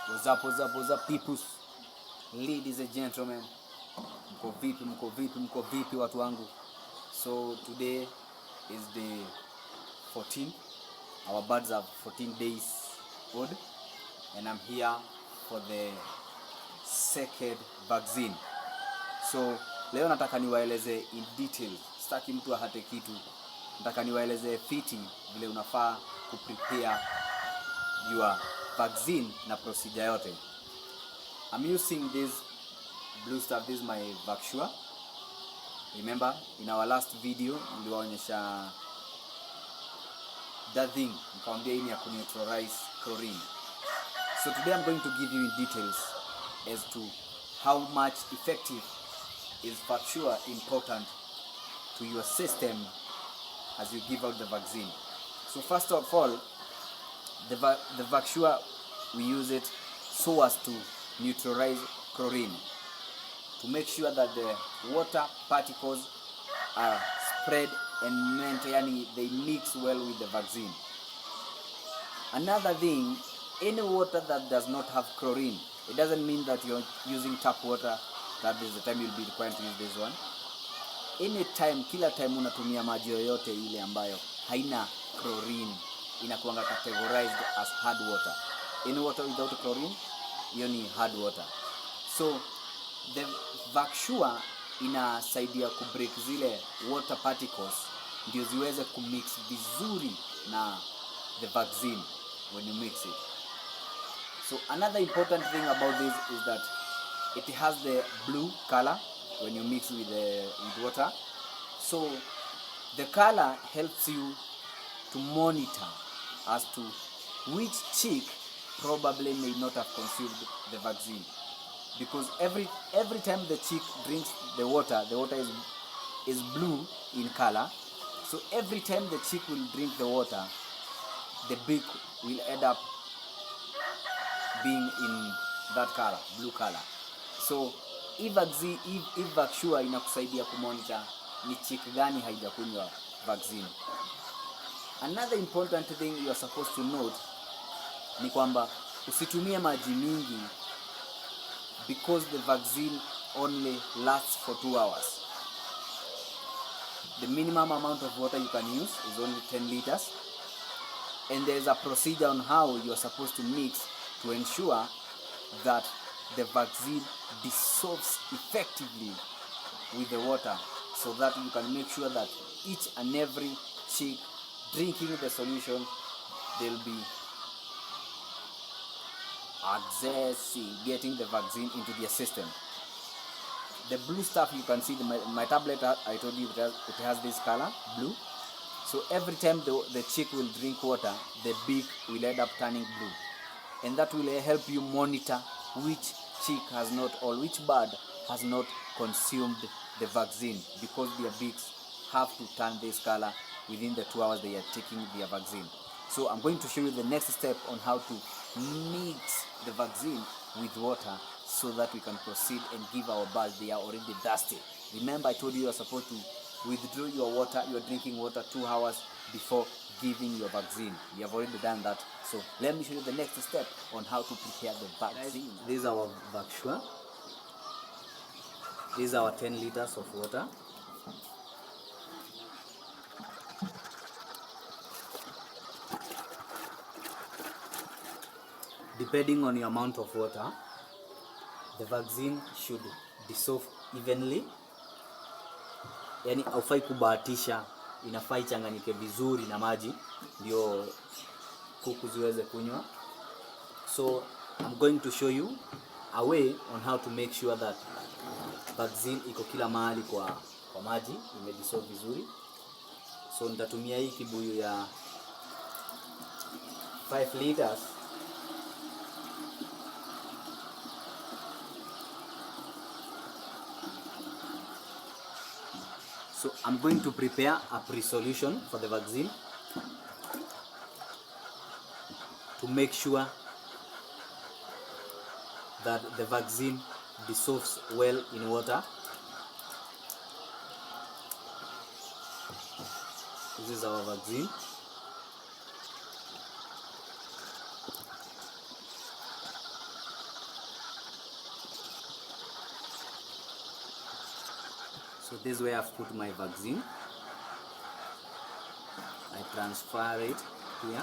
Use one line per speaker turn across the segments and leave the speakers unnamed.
What's up peoples, ladies and gentlemen. Mko vipi watu wangu? So today is the 14th. Our birds are 14 days old and I'm here for the second vaccine. So leo nataka niwaeleze in detail. Sitaki mtu ahate kitu. Nataka niwaeleze fiti vile unafaa kuprepare your vaccine na procedure yote. I'm using this blue stuff. This is my vaccine. Remember in our last video niliwaonyesha that thing, nikamwambia hii ni ya neutralize chlorine. So today I'm going to give you in details as to how much effective is vaccine important to your system as you give out the vaccine. So first of all, the vaccine, we use it so as to neutralize chlorine, to make sure that the water particles are spread and maintain, they mix well with the vaccine. Another thing, any water that does not have chlorine, it doesn't mean that you're using tap water, that is the time you'll be required to use this one. Anytime, kila time unatumia maji yoyote ile ambayo haina chlorine, inakuanga categorized as hard water. Any water without chlorine, hiyo ni hard water. So the vaccine inasaidia kubreak zile water particles ndio ziweze kumix vizuri na the vaccine when you mix it. So another important thing about this is that it has the blue color when you mix with water. So the color helps you to monitor as to which chick probably may not have consumed the vaccine, because every time the chick drinks the water is blue in color. So every time the chick will drink the water, the beak will end up being in that color, blue color. So if vaccine inakusaidia kumonitor ni chick gani haijakunywa vaccine. Another important thing you are supposed to note ni kwamba usitumie maji mingi, because the vaccine only lasts for 2 hours. The minimum amount of water you can use is only 10 liters. And there is a procedure on how you are supposed to mix to ensure that the vaccine dissolves effectively with the water, so that you can make sure that each and every chick drinking the solution, they'll be getting the vaccine into their system. The blue stuff you can see, my tablet, I told you it has this color, blue. So every time the chick will drink water, the beak will end up turning blue. And that will help you monitor which chick has not, or which bird has not consumed the vaccine, because their beaks have to turn this color within the 2 hours they are taking their vaccine. So I'm going to show you the next step on how to mix the vaccine with water, so that we can proceed and give our birds. They are already dusty. Remember, I told you are supposed to withdraw your water, your drinking water, 2 hours before giving your vaccine. You have already done that. So let me show you the next step on how to prepare the vaccine. This is our vaccine. This is our 10 liters of water. Depending on your amount of water, the vaccine should dissolve evenly. Yani haufai kubahatisha, inafaa ichanganyike vizuri na maji ndio kuku ziweze kunywa. So I'm going to show you a way on how to make sure that vaccine iko kila mahali kwa maji, imedissolve vizuri. So nitatumia hii kibuyu ya 5 liters. So I'm going to prepare a pre-solution for the vaccine to make sure that the vaccine dissolves well in water. This is our vaccine. So this is where I've put my vaccine. I transfer it here.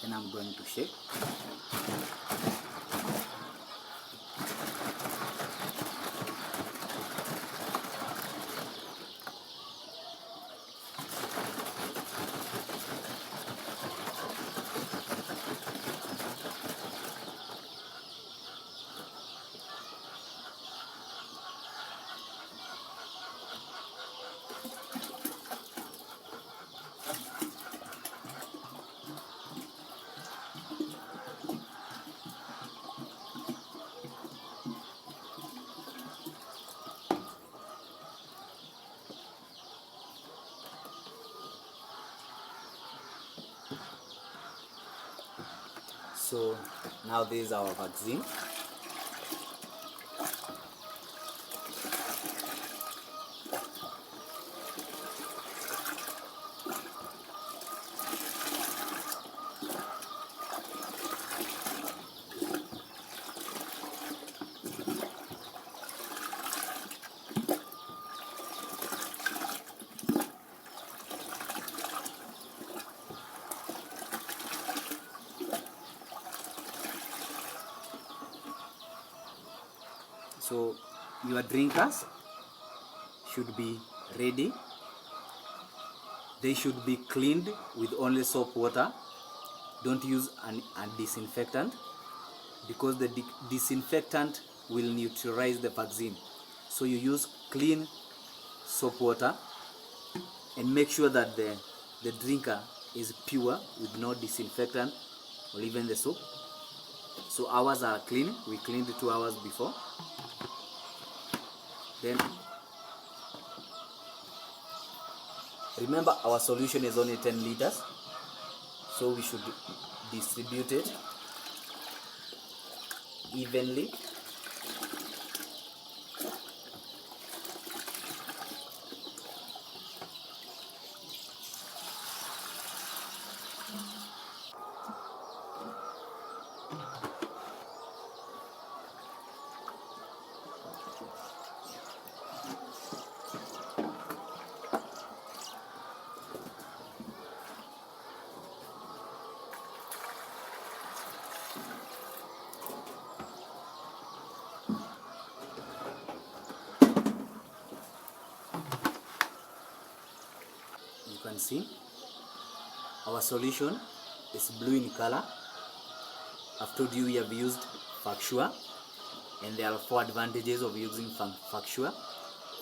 Then I'm going to shake. So now this is our vaccine. So your drinkers should be ready. They should be cleaned with only soap water. Don't use a disinfectant, because the disinfectant will neutralize the vaccine. So you use clean soap water and make sure that the drinker is pure with no disinfectant or even the soap. So ours are clean. We cleaned 2 hours before. Then remember, our solution is only 10 liters, so we should distribute it evenly. You can see our solution is blue in color. I've told you we have used Factua, and there are 4 advantages of using Factua.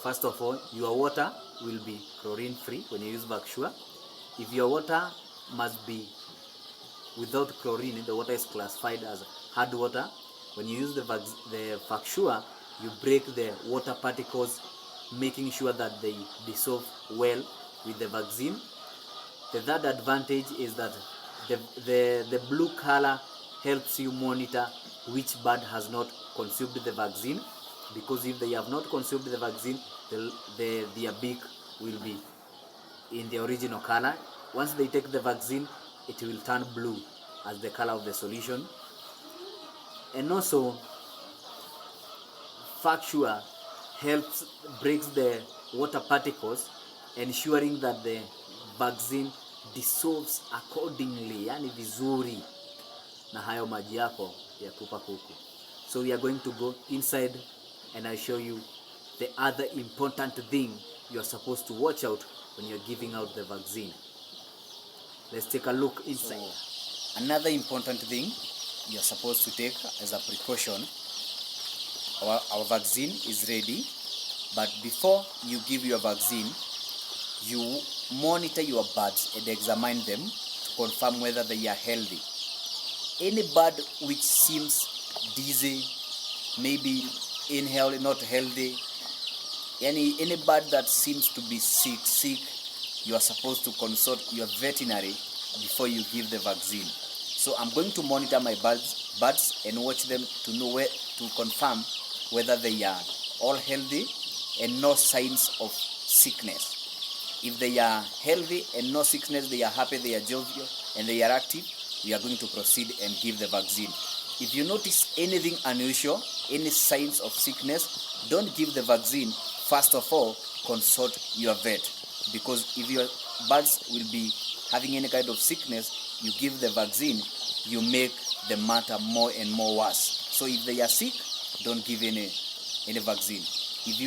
First of all, your water will be chlorine free when you use Factua. If your water must be without chlorine, the water is classified as hard water. When you use the Factua, you break the water particles, making sure that they dissolve well with the vaccine. The third advantage is that the blue color helps you monitor which bird has not consumed the vaccine, because if they have not consumed the vaccine, their beak will be in the original color. Once they take the vaccine, it will turn blue as the color of the solution. And also, Factua breaks the water particles, ensuring that the vaccine dissolves accordingly, yani vizuri na hayo maji yako ya kupa kuku. So we are going to go inside and I'll show you the other important thing you are supposed to watch out when you're giving out the vaccine. Let's take a look inside. So, another important thing you're supposed to take as a precaution, our vaccine is ready, but before you give your vaccine, you monitor your birds and examine them to confirm whether they are healthy. Any bird which seems dizzy, maybe inhale not healthy, any bird that seems to be sick, you are supposed to consult your veterinary before you give the vaccine. So I'm going to monitor my birds and watch them to know to confirm whether they are all healthy and no signs of sickness. If they are healthy and no sickness, they are happy, they are jovial, and they are active, we are going to proceed and give the vaccine. If you notice anything unusual, any signs of sickness, don't give the vaccine. First of all, consult your vet, because if your birds will be having any kind of sickness, you give the vaccine, you make the matter more and more worse. So if they are sick, don't give any vaccine. If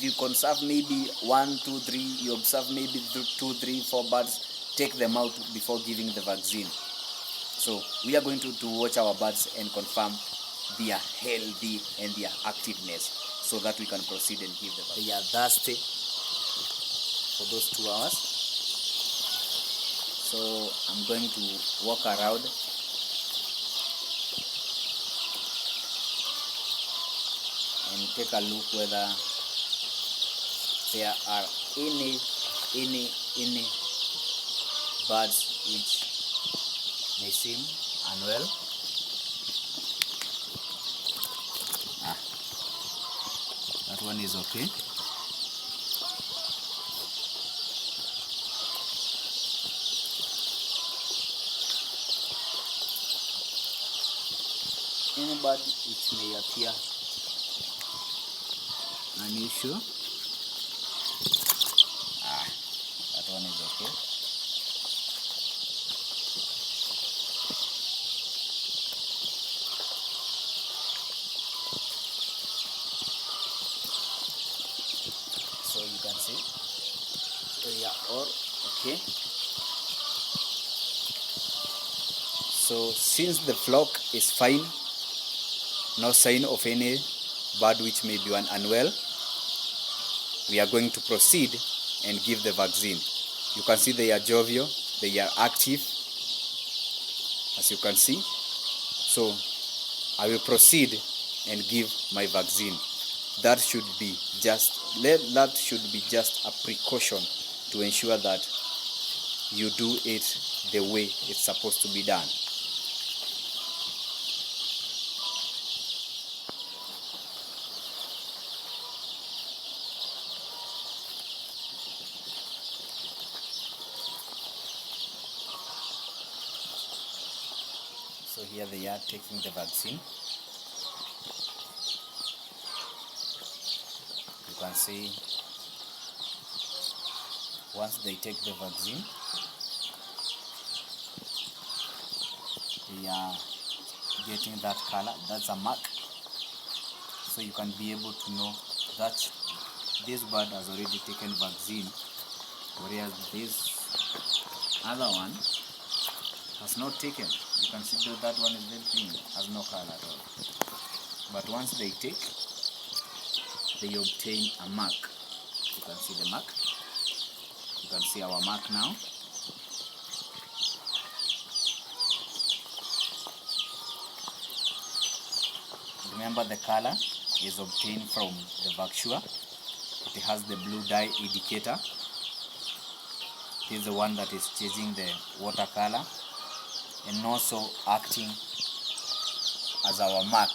you conserve maybe 1, 2, 3, you observe maybe 2, 3, 4 birds, take them out before giving the vaccine. So we are going to watch our birds and confirm their healthy and their activeness, so that we can proceed and give them. They are thirsty for those 2 hours. So I'm going to walk around and take a look whether there are any birds which may seem unwell. That one is okay. Any bird which may appear unusual, that one is okay. So you can see they are all okay. So since the flock is fine, no sign of any bird which may be unwell, we are going to proceed and give the vaccine. You can see they are jovial, they are active, as you can see. So I will proceed and give my vaccine. That should be just a precaution to ensure that you do it the way it's supposed to be done. So here they are taking the vaccine. You can see once they take the vaccine, they are getting that color. That's a mark. So you can be able to know that this bird has already taken vaccine, whereas this other one has not taken. You can see that one is very clean, has no color at all. But once they take, they obtain a mark. You can see the mark. You can see our mark now. Remember, the color is obtained from the vaccine. It has the blue dye indicator. This is the one that is chasing the watercolor and also acting as our mark,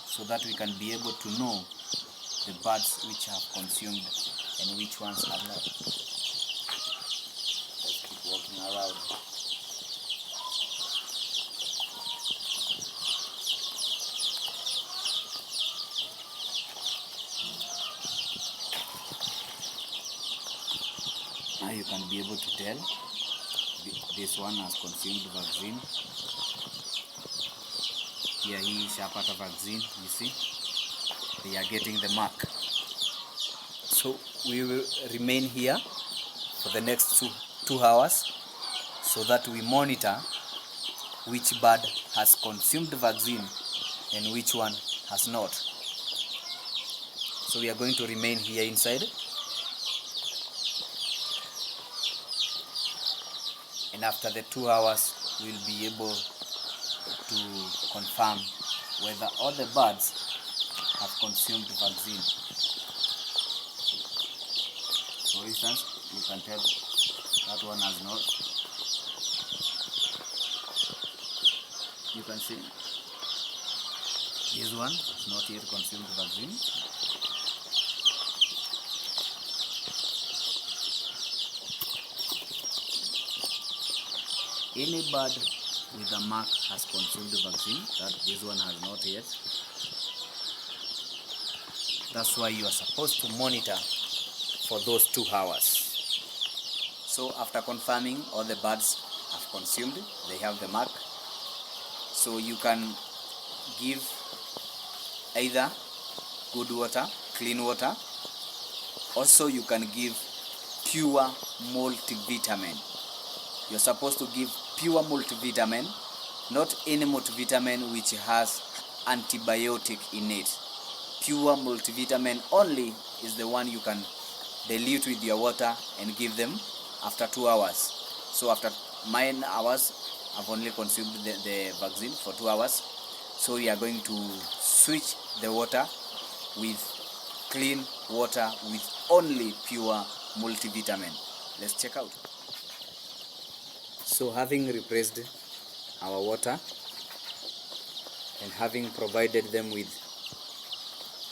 so that we can be able to know the birds which have consumed and which ones have not. Let's keep walking around. Now you can be able to tell this one has consumed vaccine. Here he is shapata vaccine, you see. They are getting the mark. So we will remain here for the next two hours so that we monitor which bird has consumed the vaccine and which one has not. So we are going to remain here inside. And after the 2 hours, we'll be able to confirm whether all the birds have consumed vaccine. For instance, you can tell that one has not. You can see this one has not yet consumed vaccine. Any bird with a mark has consumed the vaccine, that this one has not yet. That's why you are supposed to monitor for those 2 hours. So after confirming all the birds have consumed, they have the mark. So you can give either good water, clean water. Also you can give pure multivitamin. You're supposed to give pure multivitamin, not any multivitamin which has antibiotic in it. Pure multivitamin only is the one you can dilute with your water and give them after 2 hours. So after 9 hours, I've only consumed the vaccine for 2 hours. So we are going to switch the water with clean water with only pure multivitamin. Let's check out. So having replaced our water and having provided them with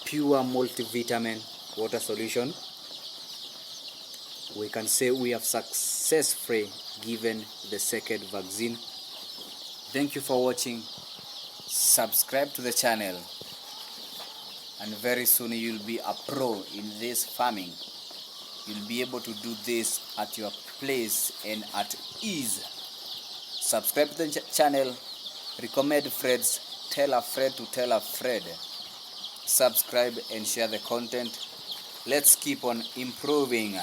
pure multivitamin water solution, we can say we have successfully given the second vaccine. Thank you for watching. Subscribe to the channel, and very soon you'll be a pro in this farming. You'll be able to do this at your place and at ease. Subscribe to the channel, recommend friends, tell a friend to tell a friend. Subscribe and share the content. Let's keep on improving.